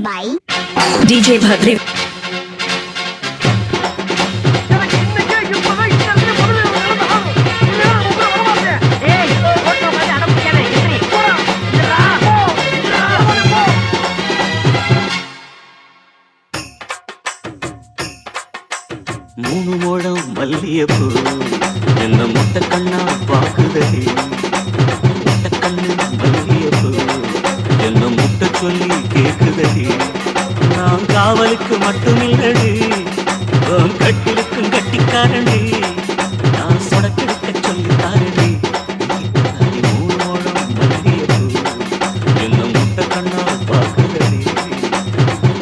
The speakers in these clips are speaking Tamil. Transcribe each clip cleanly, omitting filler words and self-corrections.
by DJ Bhadri. மூணு மோடம் மல்லியப்பூ என்ன முட்டை கண்ணா பாக்குதடி. முட்டை கண்ணு மல்லியப்பூ என்ன முட்டை சொல்லி கேக்குதடி. நான் காவலுக்கு மட்டுமில்லடி, கட்டிலுக்கும் கட்டிக்காரண்டி. நான் சொடக்கெடுக்க சொல்லி தாரடி. மூணு மோடம் மல்லியப்பூ என்ன முட்டை கண்ணா பாக்குதடி.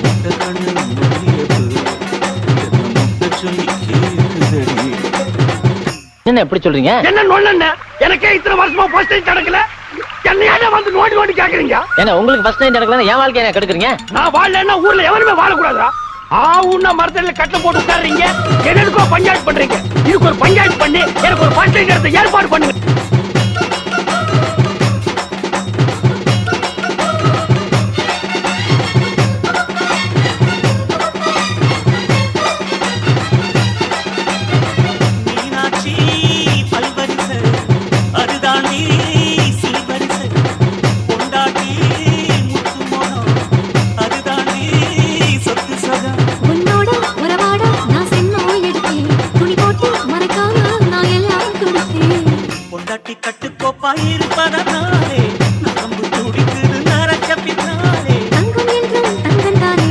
முட்டை கண்ணு மல்லியப்பூ என்ன எப்படி சொல்றீங்க? என்ன நோண்ண எனக்கே இத்தனை வருஷமா ஃபர்ஸ்ட் டைம் நடக்கல, என்னையானே வந்து நோண்டி நோண்டி கேக்குறீங்க. என்ன உங்களுக்கு ஃபர்ஸ்ட் டைம் நடக்கலன்னா என் வாழ்க்கைய என்ன கெடுக்குறீங்க? நான் வாழலன்னா ஊர்ல எவனுமே வாழக்கூடாதா? உன்ன மரத்துல கட்டல போட்டு உட்கார்றீங்க, என்னதுக்கோ பஞ்சாயத்து பண்றீங்க. இதுக்கு ஒரு பஞ்சாயத்து பண்ணி எனக்கு ஒரு ஃபர்ஸ்ட் டைம் எடுத்து ஏற்பாடு பண்ணுங்க. கட்டுக்கோப்பாயிருப்பதனாலே நரம்பு துடிக்குது நரச்ச பின்னாலே. தங்கம் என்றும் தங்கம் தானே,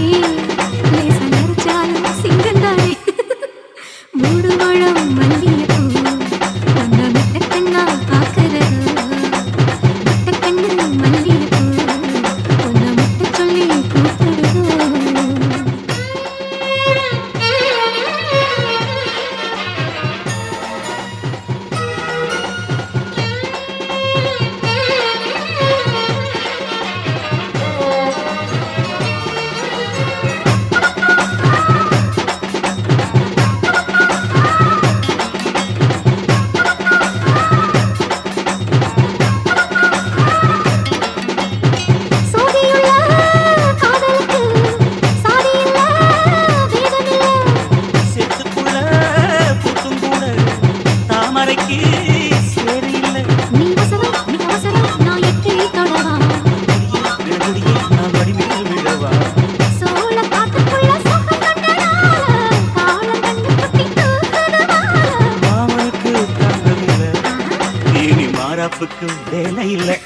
லேசா நரைச்சாலும் சிங்கம் தானே. மூடு மழம் மல்லியப்பூ உன்ன முட்டை கண்ணா பாக்குறது. முட்டை கண்ணு மல்லியப்பூ உன்ன முட்டை சொல்லி கூப்பிடுது. வேலை இல்லை.